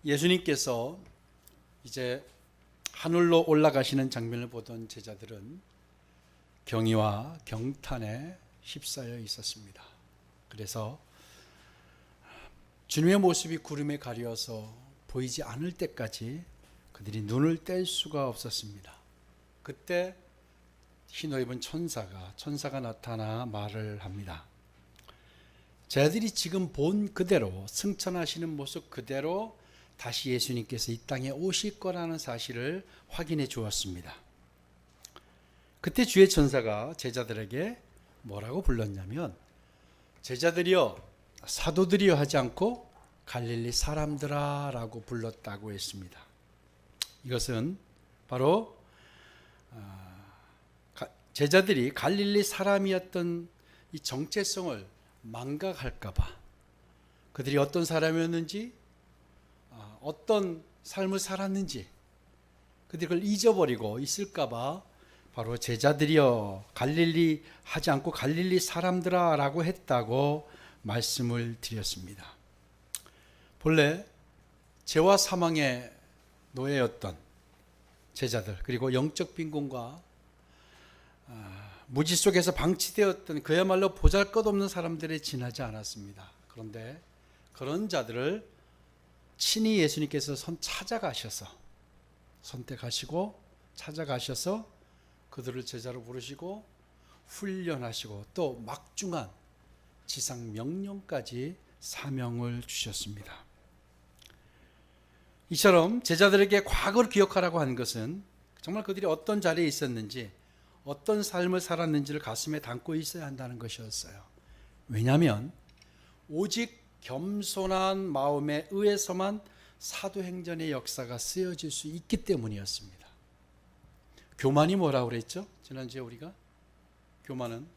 예수님께서 이제 하늘로 올라가시는 장면을 보던 제자들은 경의와 경탄에 휩싸여 있었습니다. 그래서 주님의 모습이 구름에 가려서 보이지 않을 때까지 그들이 눈을 뗄 수가 없었습니다. 그때 흰옷 입은 천사가 나타나 말을 합니다. 제자들이 지금 본 그대로, 승천하시는 모습 그대로 다시 예수님께서 이 땅에 오실 거라는 사실을 확인해 주었습니다. 그때 주의 천사가 제자들에게 뭐라고 불렀냐면, 제자들이여, 사도들이여 하지 않고 갈릴리 사람들아 라고 불렀다고 했습니다. 이것은 바로 제자들이 갈릴리 사람이었던 이 정체성을 망각할까봐, 그들이 어떤 사람이었는지, 어떤 삶을 살았는지 그들이 그걸 잊어버리고 있을까봐 바로 제자들이여 갈릴리 하지 않고 갈릴리 사람들아 라고 했다고 말씀을 드렸습니다. 본래 죄와 사망의 노예였던 제자들, 그리고 영적 빈곤과 무지 속에서 방치되었던 그야말로 보잘것없는 사람들에 지나지 않았습니다. 그런데 그런 자들을 친히 예수님께서 찾아가셔서 선택하시고 찾아가셔서 그들을 제자로 부르시고 훈련하시고 또 막중한 지상 명령까지 사명을 주셨습니다. 이처럼 제자들에게 과거를 기억하라고 한 것은 정말 그들이 어떤 자리에 있었는지, 어떤 삶을 살았는지를 가슴에 담고 있어야 한다는 것이었어요. 왜냐하면 오직 겸손한 마음에 의해서만 사도행전의 역사가 쓰여질 수 있기 때문이었습니다. 교만이 뭐라고 그랬죠? 지난주에 우리가 교만은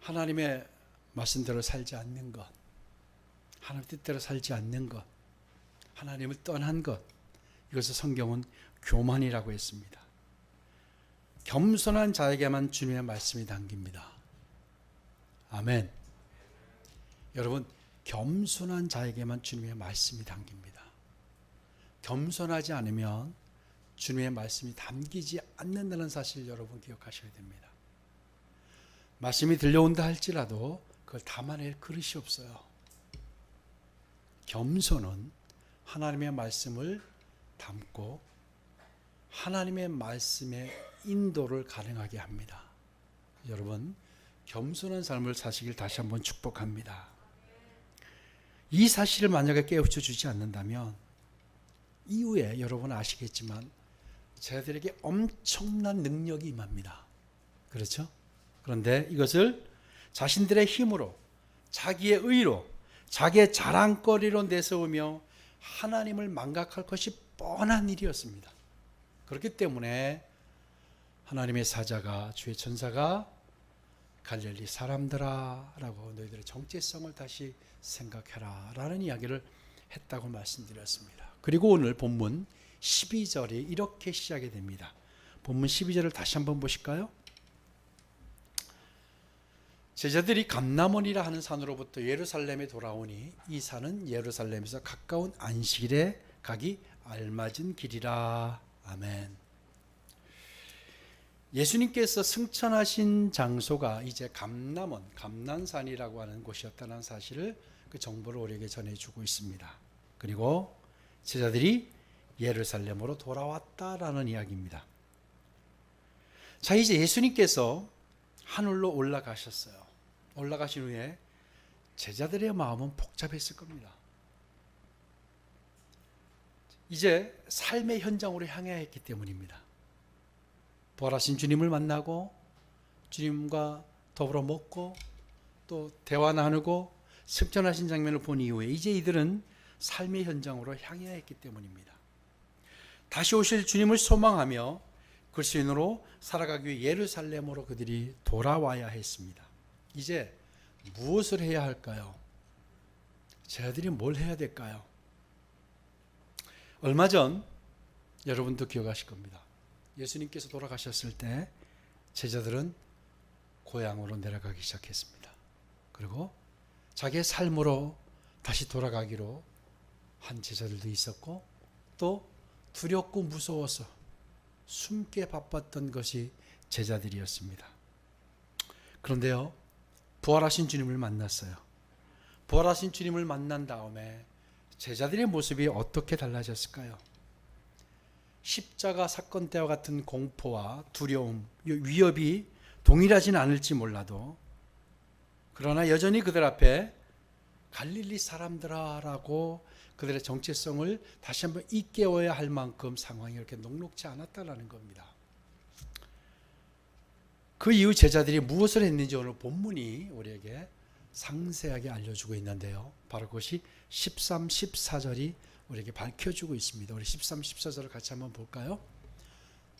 하나님의 말씀대로 살지 않는 것, 하나님 뜻대로 살지 않는 것, 하나님을 떠난 것, 이것을 성경은 교만이라고 했습니다. 겸손한 자에게만 주님의 말씀이 담깁니다. 아멘. 여러분, 겸손한 자에게만 주님의 말씀이 담깁니다. 겸손하지 않으면 주님의 말씀이 담기지 않는다는 사실을 여러분 기억하셔야 됩니다. 말씀이 들려온다 할지라도 그걸 담아낼 그릇이 없어요. 겸손은 하나님의 말씀을 담고 하나님의 말씀의 인도를 가능하게 합니다. 여러분, 겸손한 삶을 사시길 다시 한번 축복합니다. 이 사실을 만약에 깨우쳐 주지 않는다면 이후에 여러분 아시겠지만 제자들에게 엄청난 능력이 임합니다. 그렇죠? 그런데 이것을 자신들의 힘으로, 자기의 의로, 자기의 자랑거리로 내세우며 하나님을 망각할 것이 뻔한 일이었습니다. 그렇기 때문에 하나님의 사자가, 주의 천사가 갈릴리 사람들아 라고 너희들의 정체성을 다시 생각해라 라는 이야기를 했다고 말씀드렸습니다. 그리고 오늘 본문 12절이 이렇게 시작이 됩니다. 본문 12절을 다시 한번 보실까요? 제자들이 감람원이라 하는 산으로부터 예루살렘에 돌아오니 이 산은 예루살렘에서 가까운 안식일에 가기 알맞은 길이라. 아멘. 예수님께서 승천하신 장소가 이제 감람원, 감난산이라고 하는 곳이었다는 사실을, 그 정보를 우리에게 전해주고 있습니다. 그리고 제자들이 예루살렘으로 돌아왔다라는 이야기입니다. 자, 이제 예수님께서 하늘로 올라가셨어요. 올라가신 후에 제자들의 마음은 복잡했을 겁니다. 이제 삶의 현장으로 향해야 했기 때문입니다. 부활하신 주님을 만나고 주님과 더불어 먹고 또 대화 나누고 승천하신 장면을 본 이후에 이제 이들은 삶의 현장으로 향해야 했기 때문입니다. 다시 오실 주님을 소망하며 그리스도인으로 살아가기 위해 예루살렘으로 그들이 돌아와야 했습니다. 이제 무엇을 해야 할까요? 제자들이 뭘 해야 될까요? 얼마 전 여러분도 기억하실 겁니다. 예수님께서 돌아가셨을 때 제자들은 고향으로 내려가기 시작했습니다. 그리고 자기의 삶으로 다시 돌아가기로 한 제자들도 있었고 또 두렵고 무서워서 숨게 바빴던 것이 제자들이었습니다. 그런데요, 부활하신 주님을 만났어요. 부활하신 주님을 만난 다음에 제자들의 모습이 어떻게 달라졌을까요? 십자가 사건 때와 같은 공포와 두려움, 위협이 동일하진 않을지 몰라도 그러나 여전히 그들 앞에 갈릴리 사람들아라고 그들의 정체성을 다시 한번 일깨워야 할 만큼 상황이 이렇게 녹록지 않았다라는 겁니다. 그 이후 제자들이 무엇을 했는지 오늘 본문이 우리에게 상세하게 알려주고 있는데요. 바로 그것이 13, 14절이 우리에게 밝혀주고 있습니다. 우리 13, 14절을 같이 한번 볼까요?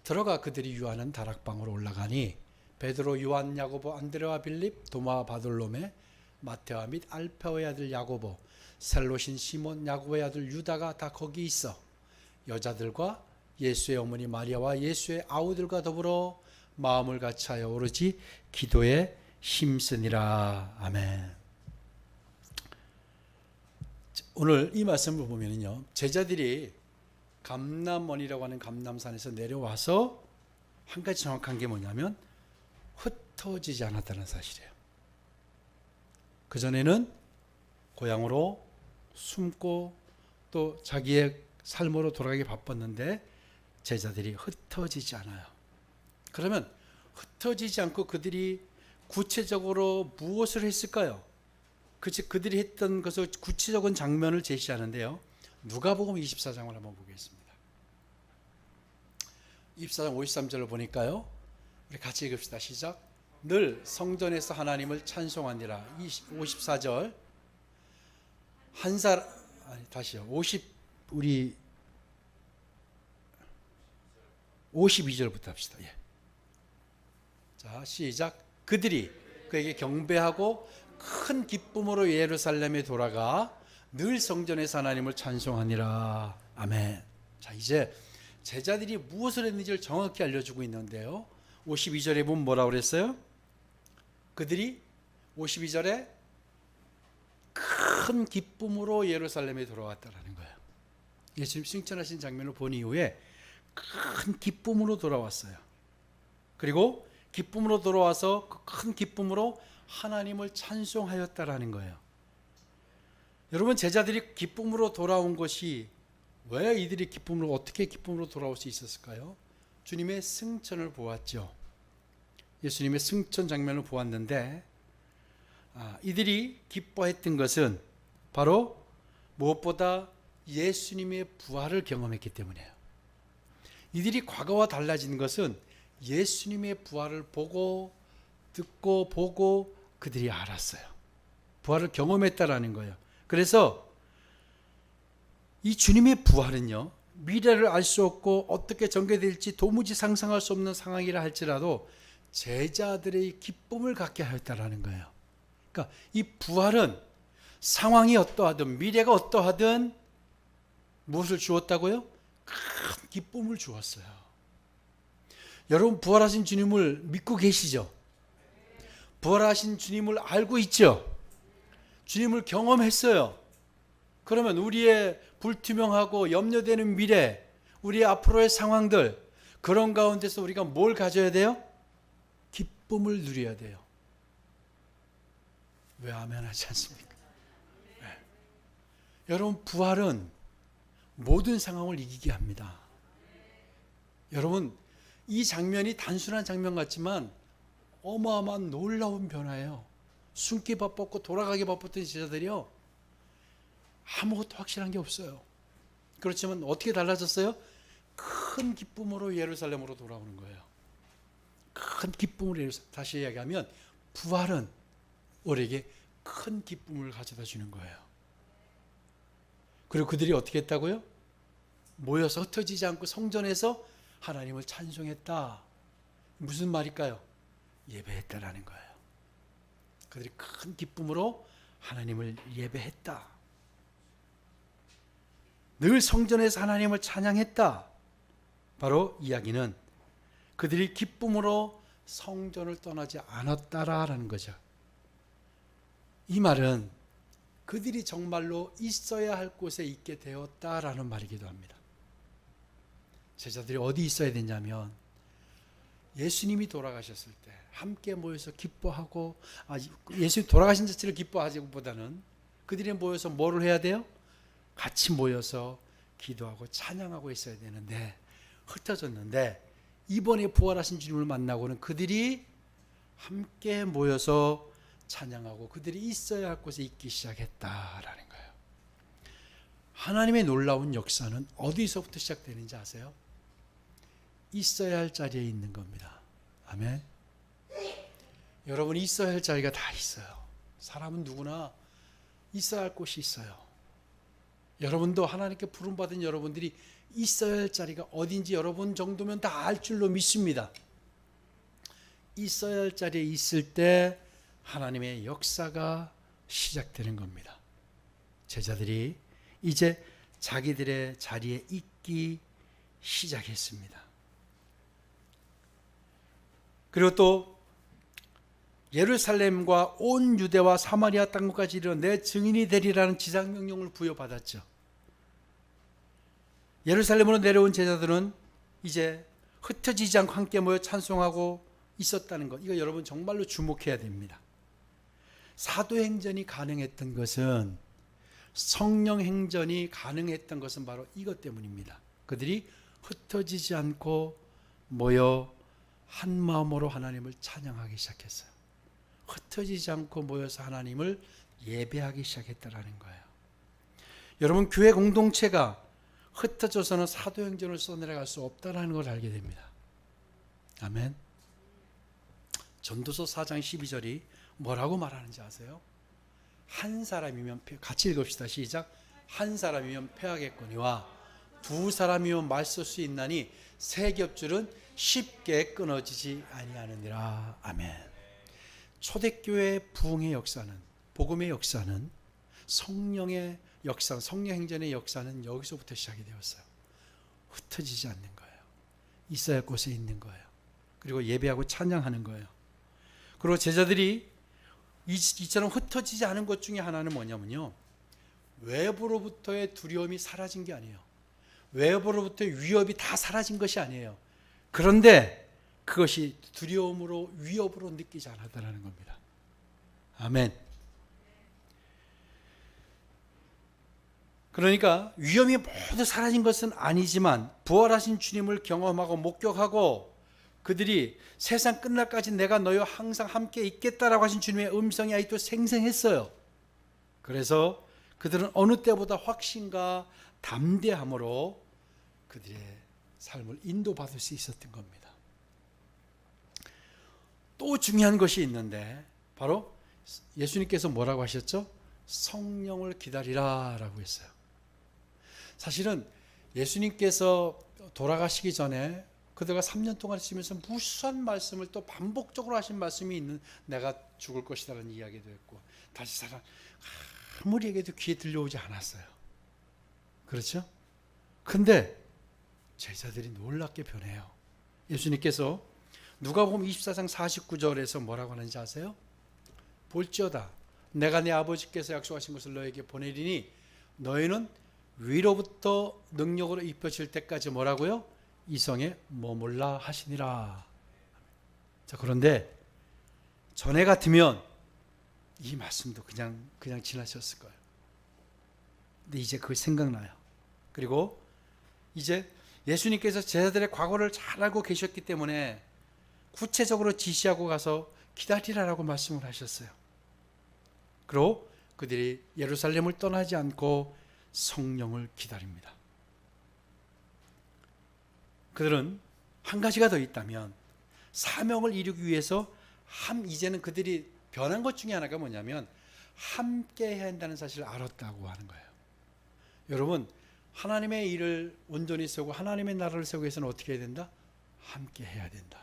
들어가 그들이 유하는 다락방으로 올라가니 베드로, 요한, 야고보, 안드레와 빌립, 도마, 바돌로메, 마테와 및 알페오의 아들 야고보, 셀롯인 시몬, 야고보의 아들 유다가 다 거기 있어 여자들과 예수의 어머니 마리아와 예수의 아우들과 더불어 마음을 같이하여 오로지 기도에 힘쓰니라. 아멘. 오늘 이 말씀을 보면요, 제자들이 감람원이라고 하는 감람산에서 내려와서 한 가지 정확한 게 뭐냐면 흩어지지 않았다는 사실이에요. 그전에는 고향으로 숨고 또 자기의 삶으로 돌아가기 바빴는데 제자들이 흩어지지 않아요. 그러면 흩어지지 않고 그들이 구체적으로 무엇을 했을까요? 그들이 했던 것을 구체적인 장면을 제시하는데요. 누가복음 24장을 한번 보겠습니다. 24장 53절을 보니까요, 우리 같이 읽읍시다. 시작. 늘 성전에서 하나님을 찬송하니라. 54절 한 사람 다시요. 52절부터 합시다. 예. 자, 시작. 그들이 그에게 경배하고 큰 기쁨으로 예루살렘에 돌아가 늘 성전에서 하나님을 찬송하니라. 아멘. 자, 이제 제자들이 무엇을 했는지를 정확히 알려주고 있는데요. 52절에 보면 뭐라고 그랬어요? 그들이 52절에 큰 기쁨으로 예루살렘에 돌아왔다라는 거예요. 예수님 승천하신 장면을 본 이후에 큰 기쁨으로 돌아왔어요. 그리고 기쁨으로 돌아와서 그 큰 기쁨으로 하나님을 찬송하였다라는 거예요. 여러분, 제자들이 기쁨으로 돌아온 것이 왜 이들이 기쁨으로, 어떻게 기쁨으로 돌아올 수 있었을까요? 주님의 승천을 보았죠. 예수님의 승천 장면을 보았는데 이들이 기뻐했던 것은 바로 무엇보다 예수님의 부활을 경험했기 때문이에요. 이들이 과거와 달라진 것은 예수님의 부활을 보고 듣고 보고 그들이 알았어요. 부활을 경험했다라는 거예요. 그래서 이 주님의 부활은요, 미래를 알 수 없고 어떻게 전개될지 도무지 상상할 수 없는 상황이라 할지라도 제자들의 기쁨을 갖게 하였다라는 거예요. 그러니까 이 부활은 상황이 어떠하든 미래가 어떠하든 무엇을 주었다고요? 큰 기쁨을 주었어요. 여러분, 부활하신 주님을 믿고 계시죠? 부활하신 주님을 알고 있죠? 주님을 경험했어요. 그러면 우리의 불투명하고 염려되는 미래, 우리의 앞으로의 상황들, 그런 가운데서 우리가 뭘 가져야 돼요? 기쁨을 누려야 돼요. 왜 아멘 하지 않습니까? 네. 여러분, 부활은 모든 상황을 이기게 합니다. 여러분, 이 장면이 단순한 장면 같지만 어마어마한 놀라운 변화예요. 숨기 바빴고 돌아가기 바빴던 제자들이요, 아무것도 확실한 게 없어요. 그렇지만 어떻게 달라졌어요? 큰 기쁨으로 예루살렘으로 돌아오는 거예요. 큰 기쁨으로 예루살렘. 다시 이야기하면 부활은 우리에게 큰 기쁨을 가져다 주는 거예요. 그리고 그들이 어떻게 했다고요? 모여서 흩어지지 않고 성전에서 하나님을 찬송했다. 무슨 말일까요? 예배했다라는 거예요. 그들이 큰 기쁨으로 하나님을 예배했다. 늘 성전에서 하나님을 찬양했다. 바로 이야기는 그들이 기쁨으로 성전을 떠나지 않았다라는 거죠. 이 말은 그들이 정말로 있어야 할 곳에 있게 되었다라는 말이기도 합니다. 제자들이 어디 있어야 되냐면 예수님이 돌아가셨을 때 함께 모여서 기뻐하고, 예수님 돌아가신 자체를 기뻐하기보다는 그들이 모여서 뭐를 해야 돼요? 같이 모여서 기도하고 찬양하고 있어야 되는데 흩어졌는데, 이번에 부활하신 주님을 만나고는 그들이 함께 모여서 찬양하고 그들이 있어야 할 곳에 있기 시작했다라는 거예요. 하나님의 놀라운 역사는 어디서부터 시작되는지 아세요? 있어야 할 자리에 있는 겁니다. 아멘. 여러분이 있어야 할 자리가 다 있어요. 사람은 누구나 있어야 할 곳이 있어요. 여러분도 하나님께 부름받은 여러분들이 있어야 할 자리가 어딘지 여러분 정도면 다 알 줄로 믿습니다. 있어야 할 자리에 있을 때 하나님의 역사가 시작되는 겁니다. 제자들이 이제 자기들의 자리에 있기 시작했습니다. 그리고 또 예루살렘과 온 유대와 사마리아 땅까지 이르러 내 증인이 되리라는 지상명령을 부여받았죠. 예루살렘으로 내려온 제자들은 이제 흩어지지 않고 함께 모여 찬송하고 있었다는 것, 이거 여러분 정말로 주목해야 됩니다. 사도행전이 가능했던 것은, 성령 행전이 가능했던 것은 바로 이것 때문입니다. 그들이 흩어지지 않고 모여 한 마음으로 하나님을 찬양하기 시작했어요. 흩어지지 않고 모여서 하나님을 예배하기 시작했다라는 거예요. 여러분, 교회 공동체가 흩어져서는 사도행전을 써내려갈 수 없다는 걸 알게 됩니다. 아멘. 전도서 4장 12절이 뭐라고 말하는지 아세요? 한 사람이면 같이 읽읍시다. 시작. 한 사람이면 패하겠거니와 두 사람이면 맞설 수 있나니 세 겹줄은 쉽게 끊어지지 아니하느니라. 아멘. 초대교회 부흥의 역사는, 복음의 역사는, 성령의 역사, 성령 행전의 역사는 여기서부터 시작이 되었어요. 흩어지지 않는 거예요. 있어야 할 곳에 있는 거예요. 그리고 예배하고 찬양하는 거예요. 그리고 제자들이 이처럼 흩어지지 않은 것 중에 하나는 뭐냐면요, 외부로부터의 두려움이 사라진 게 아니에요. 외부로부터의 위협이 다 사라진 것이 아니에요. 그런데 그것이 두려움으로, 위협으로 느끼지 않았다는 겁니다. 아멘. 그러니까 위험이 모두 사라진 것은 아니지만 부활하신 주님을 경험하고 목격하고 그들이 세상 끝날까지 내가 너희와 항상 함께 있겠다라고 하신 주님의 음성이 아직도 생생했어요. 그래서 그들은 어느 때보다 확신과 담대함으로 그들의 삶을 인도받을 수 있었던 겁니다. 또 중요한 것이 있는데 바로 예수님께서 뭐라고 하셨죠? 성령을 기다리라 라고 했어요. 사실은 예수님께서 돌아가시기 전에 그들과 3년 동안 있으면서 무수한 말씀을 또 반복적으로 하신 말씀이 있는, 내가 죽을 것이라는 이야기도 했고 다시 살아, 아무리 얘기해도 귀에 들려오지 않았어요. 그렇죠? 근데 제자들이 놀랍게 변해요. 예수님께서 누가복음 24장 49절에서 뭐라고 하는지 아세요? 볼지어다 내가 내 아버지께서 약속하신 것을 너에게 보내리니 너희는 위로부터 능력으로 입혀질 때까지 뭐라고요? 이 성에 머물라 하시니라. 자, 그런데 전에 같으면 이 말씀도 그냥 지나쳤을 거예요. 근데 이제 그거 생각나요. 그리고 이제 예수님께서 제자들의 과거를 잘 알고 계셨기 때문에 구체적으로 지시하고 가서 기다리라라고 말씀을 하셨어요. 그리고 그들이 예루살렘을 떠나지 않고 성령을 기다립니다. 그들은 한 가지가 더 있다면 사명을 이루기 위해서 이제는 그들이 변한 것 중에 하나가 뭐냐면 함께 해야 한다는 사실을 알았다고 하는 거예요. 여러분, 하나님의 일을 온전히 세우고 하나님의 나라를 세우기 위해서는 어떻게 해야 된다? 함께 해야 된다.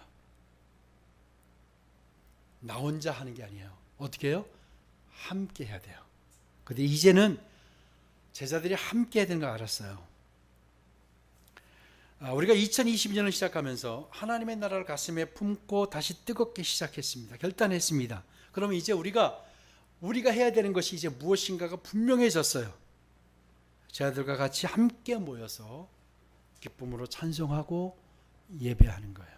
나 혼자 하는 게 아니에요. 어떻게 해요? 함께 해야 돼요. 근데 이제는 제자들이 함께 해야 되는 걸 알았어요. 우리가 2022년을 시작하면서 하나님의 나라를 가슴에 품고 다시 뜨겁게 시작했습니다. 결단했습니다. 그러면 이제 우리가 우리가 해야 되는 것이 이제 무엇인가가 분명해졌어요. 제자들과 같이 함께 모여서 기쁨으로 찬송하고 예배하는 거예요.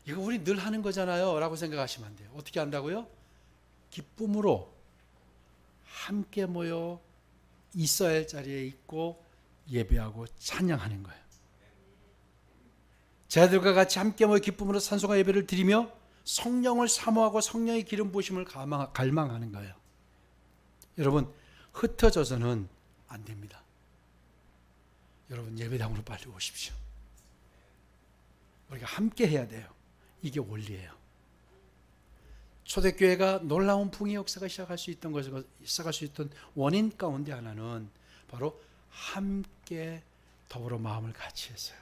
이거 우리 늘 하는 거잖아요 라고 생각하시면 안 돼요. 어떻게 한다고요? 기쁨으로 함께 모여 있어야 할 자리에 있고 예배하고 찬양하는 거예요. 제자들과 같이 함께 모여 기쁨으로 찬송과 예배를 드리며 성령을 사모하고 성령의 기름 부으심을 갈망하는 거예요. 여러분, 흩어져서는 안 됩니다. 여러분, 예배당으로 빨리 오십시오. 우리가 함께 해야 돼요. 이게 원리예요. 초대교회가 놀라운 붕의 역사가 시작할 수 있던 원인 가운데 하나는 바로 함께 더불어 마음을 같이 했어요.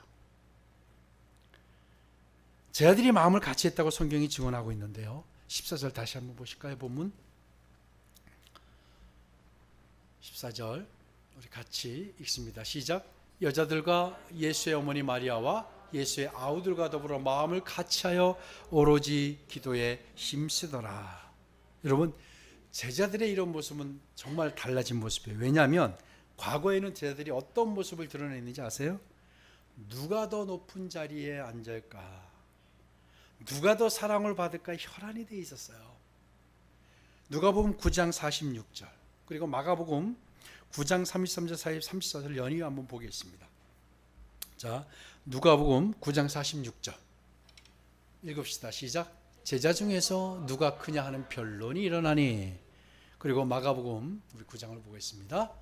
제자들이 마음을 같이 했다고 성경이 증언하고 있는데요. 14절 다시 한번 보실까요? 본문 14절 우리 같이 읽습니다. 시작. 여자들과 예수의 어머니 마리아와 예수의 아우들과 더불어 마음을 같이하여 오로지 기도에 힘쓰더라. 여러분, 제자들의 이런 모습은 정말 달라진 모습이에요. 왜냐하면 과거에는 제자들이 어떤 모습을 드러냈는지 아세요? 누가 더 높은 자리에 앉을까? 누가 더 사랑을 받을까? 혈안이 돼 있었어요. 누가복음 9장 46절 그리고 마가복음 9장 33절 34절 연이어 한번 보겠습니다. 자, 누가복음 9장 46절 읽읍시다. 시작. 제자 중에서 누가 크냐 하는 변론이 일어나니. 그리고 마가복음 우리 9장을 보겠습니다.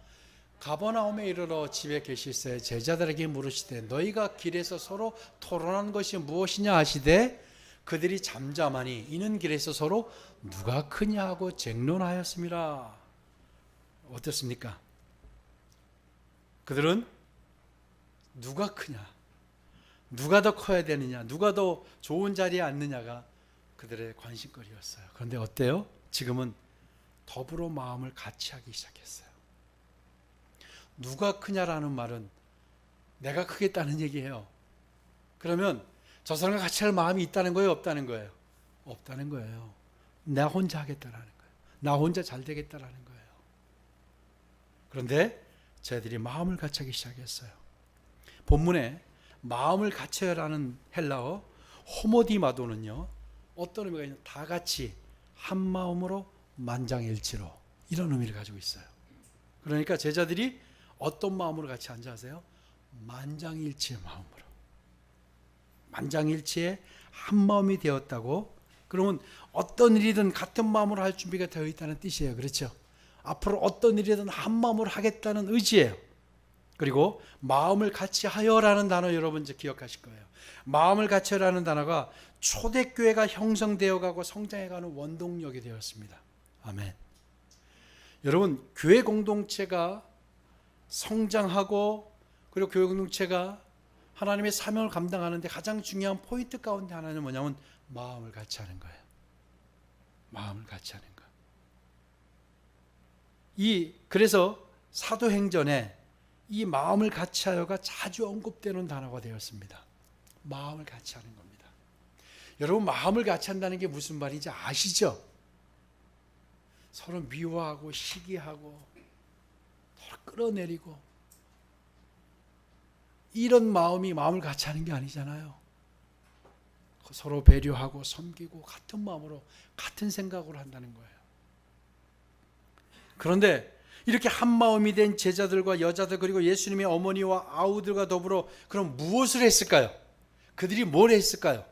가버나움에 이르러 집에 계실새 제자들에게 물으시되 너희가 길에서 서로 토론한 것이 무엇이냐 하시되 그들이 잠잠하니 이는 길에서 서로 누가 크냐 하고 쟁론하였습니다. 어떻습니까? 그들은 누가 크냐, 누가 더 커야 되느냐, 누가 더 좋은 자리에 앉느냐가 그들의 관심거리였어요. 그런데 어때요? 지금은 더불어 마음을 같이 하기 시작했어요. 누가 크냐라는 말은 내가 크겠다는 얘기예요. 그러면 저 사람과 같이 할 마음이 있다는 거예요? 없다는 거예요? 없다는 거예요. 나 혼자 하겠다라는 거예요. 나 혼자 잘 되겠다라는 거예요. 그런데 저희들이 마음을 같이 하기 시작했어요. 본문에 마음을 같이라는 헬라어 호모디마도는요, 어떤 의미가 있냐? 다 같이 한 마음으로 만장일치로, 이런 의미를 가지고 있어요. 그러니까 제자들이 어떤 마음으로 같이 앉아 하세요? 만장일치의 마음으로. 만장일치의 한 마음이 되었다고. 그러면 어떤 일이든 같은 마음으로 할 준비가 되어 있다는 뜻이에요. 그렇죠? 앞으로 어떤 일이든 한 마음으로 하겠다는 의지예요. 그리고 마음을 같이 하여라는 단어 여러분 이제 기억하실 거예요. 마음을 같이 하라는 단어가 초대교회가 형성되어 가고 성장해가는 원동력이 되었습니다. 아멘. 여러분, 교회 공동체가 성장하고 그리고 교회 공동체가 하나님의 사명을 감당하는데 가장 중요한 포인트 가운데 하나는 뭐냐면 마음을 같이 하는 거예요. 마음을 같이 하는 거. 그래서 사도행전에 이 마음을 같이 하여가 자주 언급되는 단어가 되었습니다. 마음을 같이 하는 겁니다. 여러분, 마음을 같이 한다는 게 무슨 말인지 아시죠? 서로 미워하고 시기하고 서로 끌어내리고 이런 마음이 마음을 같이 하는 게 아니잖아요. 서로 배려하고 섬기고 같은 마음으로 같은 생각으로 한다는 거예요. 그런데 이렇게 한 마음이 된 제자들과 여자들 그리고 예수님의 어머니와 아우들과 더불어 그럼 무엇을 했을까요? 그들이 뭘 했을까요?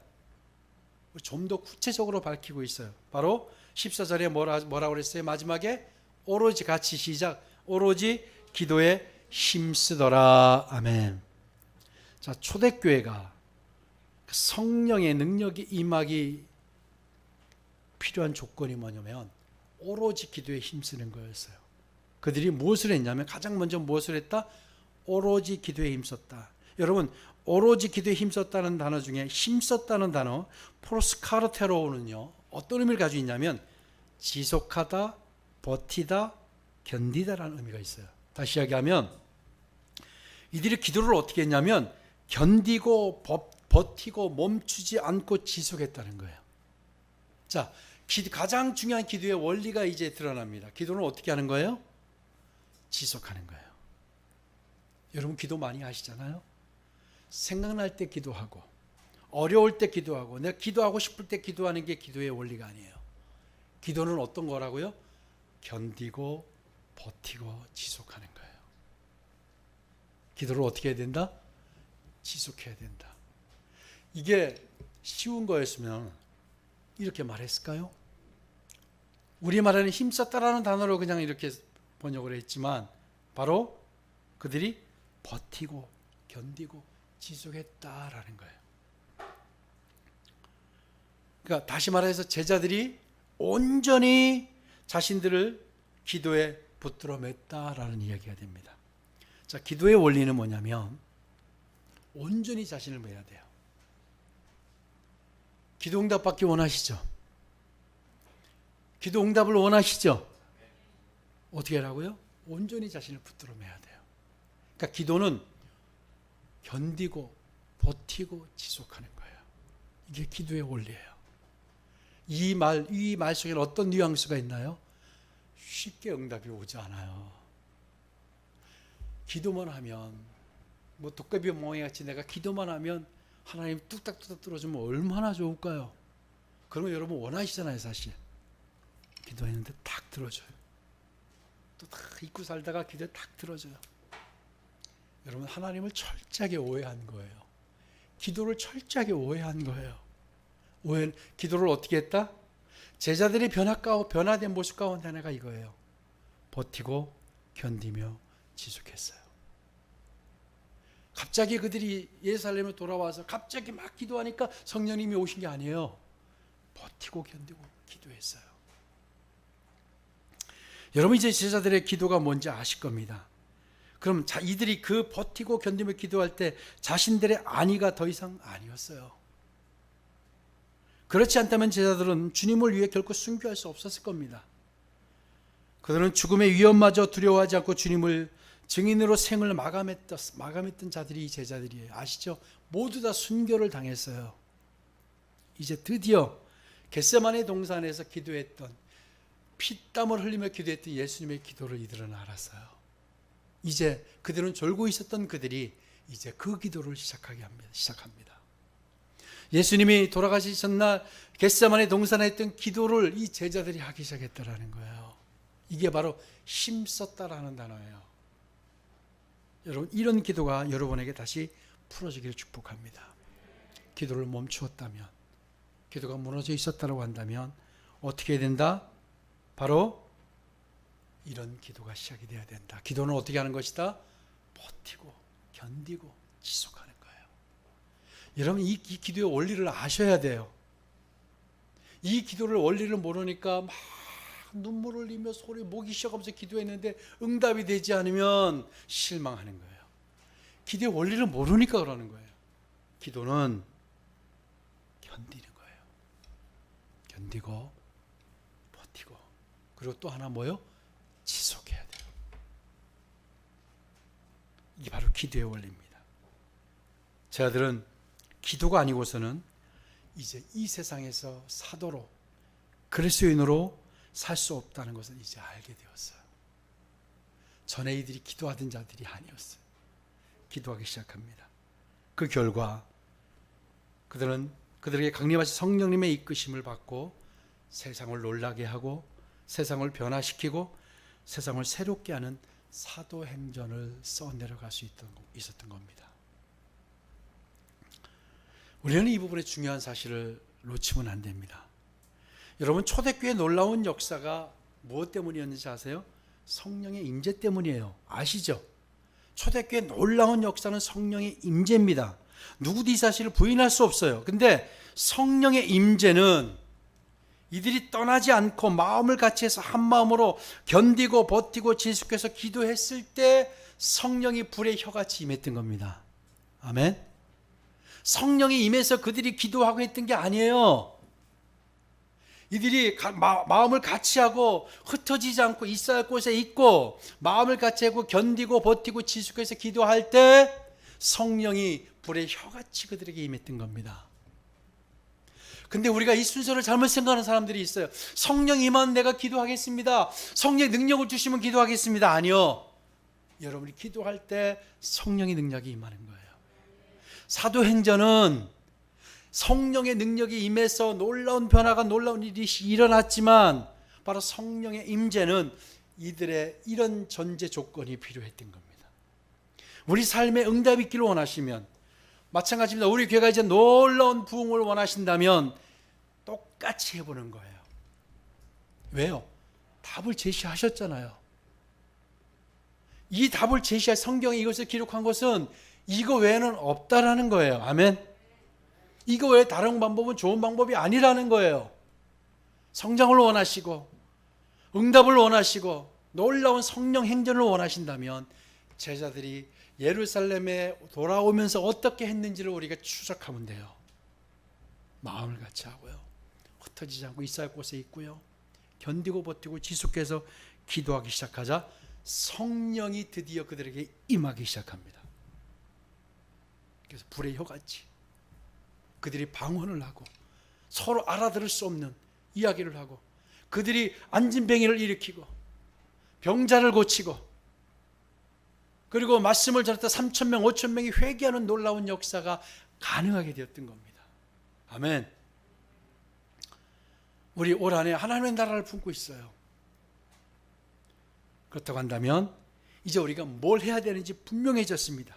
좀 더 구체적으로 밝히고 있어요. 바로 14절에 뭐라고 그랬어요? 마지막에 오로지 같이 시작. 오로지 기도에 힘쓰더라. 아멘. 자, 초대교회가 성령의 능력이 임하기 필요한 조건이 뭐냐면 오로지 기도에 힘쓰는 거였어요. 그들이 무엇을 했냐면 가장 먼저 무엇을 했다? 오로지 기도에 힘썼다. 여러분, 오로지 기도에 힘썼다는 단어 중에 힘썼다는 단어 프로스카르테로는요, 어떤 의미를 가지고 있냐면 지속하다, 버티다, 견디다라는 의미가 있어요. 다시 이야기하면 이들이 기도를 어떻게 했냐면 견디고 버티고 멈추지 않고 지속했다는 거예요. 자, 가장 중요한 기도의 원리가 이제 드러납니다. 기도는 어떻게 하는 거예요? 지속하는 거예요. 여러분 기도 많이 하시잖아요. 생각날 때 기도하고 어려울 때 기도하고 내가 기도하고 싶을 때 기도하는 게 기도의 원리가 아니에요. 기도는 어떤 거라고요? 견디고 버티고 지속하는 거예요. 기도를 어떻게 해야 된다? 지속해야 된다. 이게 쉬운 거였으면 이렇게 말했을까요? 우리말에는 힘썼다라는 단어로 그냥 이렇게 번역을 했지만 바로 그들이 버티고 견디고 지속했다라는 거예요. 그러니까 다시 말해서 제자들이 온전히 자신들을 기도에 붙들어 맸다라는 이야기가 됩니다. 자, 기도의 원리는 뭐냐면 온전히 자신을 매야 돼요. 기도 응답 받기 원하시죠? 기도 응답을 원하시죠? 어떻게 하라고요? 온전히 자신을 붙들어 매야 돼요. 그러니까 기도는 견디고 버티고 지속하는 거예요. 이게 기도의 원리예요. 이 말 속에는 어떤 뉘앙스가 있나요? 쉽게 응답이 오지 않아요. 기도만 하면 뭐 도깨비 멍이 같이 내가 기도만 하면 하나님 뚝딱뚝딱 들어주면 얼마나 좋을까요? 그런 거 여러분 원하시잖아요. 사실 기도했는데 탁 들어줘요. 또 탁 잊고 살다가 기도에 탁 들어줘요. 여러분 하나님을 철저하게 오해한 거예요. 기도를 철저하게 오해한 거예요. 기도를 어떻게 했다? 제자들이 변화된 모습 가운데 하나가 이거예요. 버티고 견디며 지속했어요. 갑자기 그들이 예루살렘에 돌아와서 갑자기 막 기도하니까 성령님이 오신 게 아니에요. 버티고 견디고 기도했어요. 여러분 이제 제자들의 기도가 뭔지 아실 겁니다. 그럼 이들이 그 버티고 견디며 기도할 때 자신들의 안위가 더 이상 아니었어요. 그렇지 않다면 제자들은 주님을 위해 결코 순교할 수 없었을 겁니다. 그들은 죽음의 위험마저 두려워하지 않고 주님을 증인으로 생을 마감했던 자들이 제자들이에요. 아시죠? 모두 다 순교를 당했어요. 이제 드디어 겟세마네 동산에서 기도했던 피땀을 흘리며 기도했던 예수님의 기도를 이들은 알았어요. 이제 그들은 졸고 있었던 그들이 이제 그 기도를 시작합니다. 예수님이 돌아가시던 날 겟세마네 동산에 했던 기도를 이 제자들이 하기 시작했다라는 거예요. 이게 바로 힘썼다라는 단어예요. 여러분 이런 기도가 여러분에게 다시 풀어지기를 축복합니다. 기도를 멈추었다면, 기도가 무너져 있었다고 한다면 어떻게 해야 된다? 바로 이런 기도가 시작이 돼야 된다. 기도는 어떻게 하는 것이다? 버티고 견디고 지속하는 거예요. 여러분 이 기도의 원리를 아셔야 돼요. 이 기도를 원리를 모르니까 막 눈물을 흘리며 목이 쉬어가면서 기도했는데 응답이 되지 않으면 실망하는 거예요. 기도의 원리를 모르니까 그러는 거예요. 기도는 견디는 거예요. 견디고 버티고 그리고 또 하나 뭐요? 지속해야 돼요. 이게 바로 기도의 원리입니다. 제가들은 기도가 아니고서는 이제 이 세상에서 사도로 그리스도인으로 살 수 없다는 것을 이제 알게 되었어요. 전에 이들이 기도하던 자들이 아니었어요. 기도하기 시작합니다. 그 결과 그들에게 강림하신 성령님의 이끄심을 받고 세상을 놀라게 하고 세상을 변화시키고 세상을 새롭게 하는 사도행전을 써내려갈 수 있었던 겁니다. 우리는 이 부분의 중요한 사실을 놓치면 안 됩니다. 여러분 초대교회의 놀라운 역사가 무엇 때문이었는지 아세요? 성령의 임재 때문이에요. 아시죠? 초대교회의 놀라운 역사는 성령의 임재입니다. 누구도 이 사실을 부인할 수 없어요. 근데 성령의 임재는 이들이 떠나지 않고 마음을 같이 해서 한 마음으로 견디고 버티고 지속해서 기도했을 때 성령이 불의 혀같이 임했던 겁니다. 아멘. 성령이 임해서 그들이 기도하고 했던 게 아니에요. 이들이 마음을 같이 하고 흩어지지 않고 있어야 할 곳에 있고 마음을 같이 하고 견디고 버티고 지속해서 기도할 때 성령이 불의 혀같이 그들에게 임했던 겁니다. 근데 우리가 이 순서를 잘못 생각하는 사람들이 있어요. 성령 임하면 내가 기도하겠습니다. 성령 능력을 주시면 기도하겠습니다. 아니요. 여러분이 기도할 때 성령의 능력이 임하는 거예요. 사도행전은 성령의 능력이 임해서 놀라운 변화가, 놀라운 일이 일어났지만 바로 성령의 임재는 이들의 이런 전제 조건이 필요했던 겁니다. 우리 삶에 응답이 있기를 원하시면 마찬가지입니다. 우리 교회가 이제 놀라운 부흥을 원하신다면 똑같이 해보는 거예요. 왜요? 답을 제시하셨잖아요. 이 답을 제시할 성경에 이것을 기록한 것은 이거 외에는 없다라는 거예요. 아멘. 이거 외에 다른 방법은 좋은 방법이 아니라는 거예요. 성장을 원하시고 응답을 원하시고 놀라운 성령 행전을 원하신다면 제자들이 예루살렘에 돌아오면서 어떻게 했는지를 우리가 추적하면 돼요. 마음을 같이 하고요. 흩어지지 않고 있어야 할 곳에 있고요. 견디고 버티고 지속해서 기도하기 시작하자 성령이 드디어 그들에게 임하기 시작합니다. 그래서 불의 혀같이 그들이 방언을 하고 서로 알아들을 수 없는 이야기를 하고 그들이 안진뱅이를 일으키고 병자를 고치고 그리고 말씀을 전했다 3,000명, 5,000명이 회개하는 놀라운 역사가 가능하게 되었던 겁니다. 아멘. 우리 올 한해 하나님의 나라를 품고 있어요. 그렇다고 한다면 이제 우리가 뭘 해야 되는지 분명해졌습니다.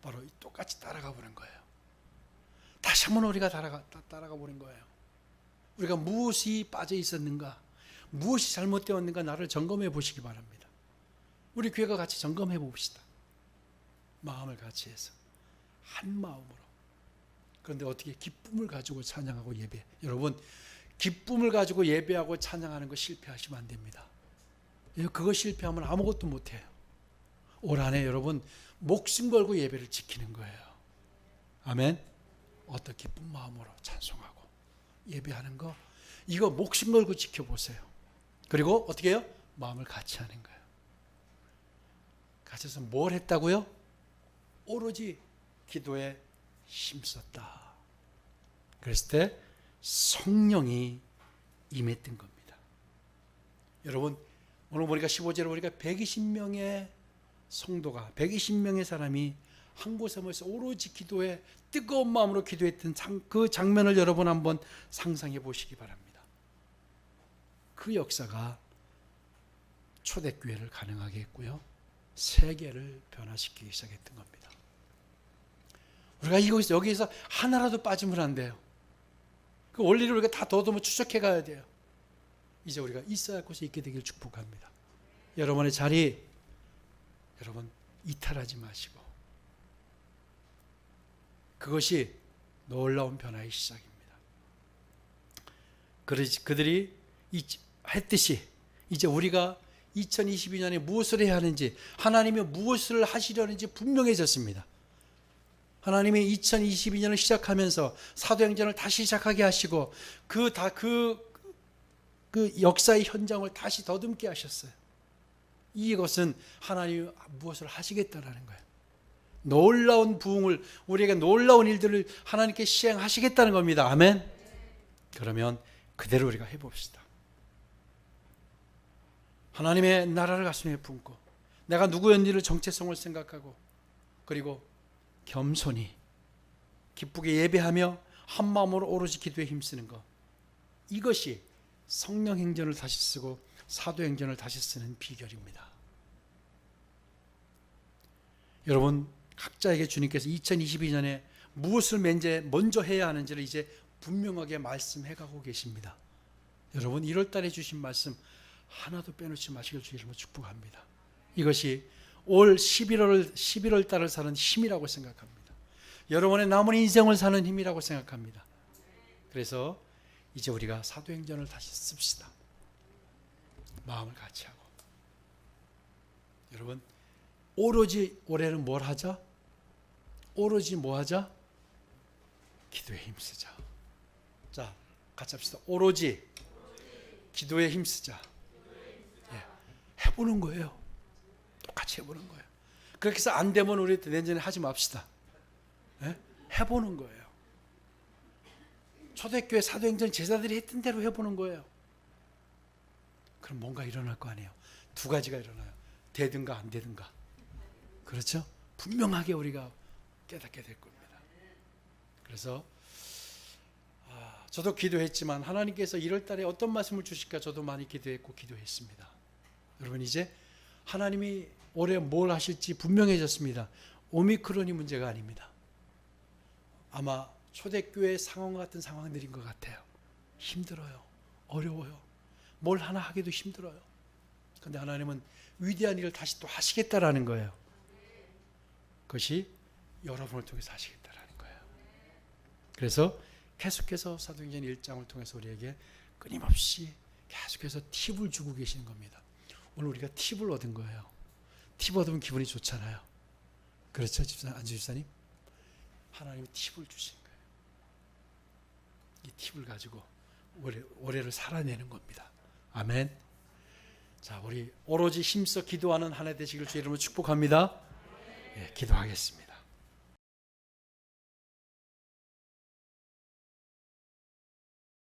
바로 똑같이 따라가 보는 거예요. 다시 한번 우리가 따라가 보는 거예요. 우리가 무엇이 빠져 있었는가, 무엇이 잘못되었는가 나를 점검해 보시기 바랍니다. 우리 교회가 같이 점검해 봅시다. 마음을 같이 해서 한 마음으로. 그런데 어떻게 기쁨을 가지고 찬양하고 예배. 여러분 기쁨을 가지고 예배하고 찬양하는 거 실패하시면 안 됩니다. 그거 실패하면 아무것도 못해요. 올 한해 여러분 목숨 걸고 예배를 지키는 거예요. 아멘. 어떤 기쁜 마음으로 찬송하고 예배하는 거 이거 목숨 걸고 지켜보세요. 그리고 어떻게 해요? 마음을 같이 하는 거예요. 같이 해서 뭘 했다고요? 오로지 기도에 힘썼다. 그랬을 때 성령이 임했던 겁니다. 여러분 오늘 보니까 15절에 보니까 120명의 성도가 120명의 사람이 한 곳에 모여서 오로지 기도에 뜨거운 마음으로 기도했던 그 장면을 여러분 한번 상상해 보시기 바랍니다. 그 역사가 초대교회를 가능하게 했고요. 세계를 변화시키기 시작했던 겁니다. 우리가 여기서 하나라도 빠지면 안 돼요. 그 원리를 우리가 다 더듬어 추적해 가야 돼요. 이제 우리가 있어야 할 곳에 있게 되길 축복합니다. 여러분의 자리 여러분 이탈하지 마시고 그것이 놀라운 변화의 시작입니다. 그들이 했듯이 이제 우리가 2022년에 무엇을 해야 하는지 하나님이 무엇을 하시려는지 분명해졌습니다. 하나님이 2022년을 시작하면서 사도행전을 다시 시작하게 하시고 그 역사의 현장을 다시 더듬게 하셨어요. 이것은 하나님이 무엇을 하시겠다라는 거예요. 놀라운 부흥을 우리에게 놀라운 일들을 하나님께 시행하시겠다는 겁니다. 아멘. 그러면 그대로 우리가 해봅시다. 하나님의 나라를 가슴에 품고 내가 누구였는지를 정체성을 생각하고 그리고 겸손히 기쁘게 예배하며 한 마음으로 오로지 기도에 힘쓰는 것 이것이 성령 행전을 다시 쓰고 사도 행전을 다시 쓰는 비결입니다. 여러분 각자에게 주님께서 2022년에 무엇을 먼저 해야 하는지를 이제 분명하게 말씀해 가고 계십니다. 여러분 1월 달에 주신 말씀 하나도 빼놓지 마시길 주님으로 축복합니다. 이것이 올 11월 달을 사는 힘이라고 생각합니다. 여러분의 남은 인생을 사는 힘이라고 생각합니다. 그래서 이제 우리가 사도행전을 다시 씁시다. 마음을 같이 하고 여러분 오로지 올해는 뭘 하자? 오로지 뭐 하자? 기도에 힘쓰자. 자 같이 합시다. 오로지 기도에 힘쓰자. 해보는 거예요. 똑같이 해보는 거예요. 그렇게 해서 안 되면 우리 내년에 하지 맙시다. 해보는 거예요. 초대교회 사도행전 제자들이 했던 대로 해보는 거예요. 그럼 뭔가 일어날 거 아니에요. 두 가지가 일어나요. 되든가 안 되든가. 그렇죠? 분명하게 우리가 깨닫게 될 겁니다. 그래서 저도 기도했지만 하나님께서 1월 달에 어떤 말씀을 주실까 저도 많이 기도했고 기도했습니다. 여러분 이제 하나님이 올해 뭘 하실지 분명해졌습니다. 오미크론이 문제가 아닙니다. 아마 초대교회 상황 같은 상황들인 것 같아요. 힘들어요. 어려워요. 뭘 하나 하기도 힘들어요. 그런데 하나님은 위대한 일을 다시 또 하시겠다라는 거예요. 그것이 여러분을 통해서 하시겠다라는 거예요. 그래서 계속해서 사도행전 1장을 통해서 우리에게 끊임없이 계속해서 팁을 주고 계시는 겁니다. 오늘 우리가 팁을 얻은 거예요. 팁 얻으면 기분이 좋잖아요. 그렇죠, 안주 집사님? 하나님이 팁을 주신 거예요. 이 팁을 가지고 올해를 살아내는 겁니다. 아멘. 자, 우리 오로지 힘써 기도하는 한 해 되시길 주의 이름으로 축복합니다. 예, 기도하겠습니다.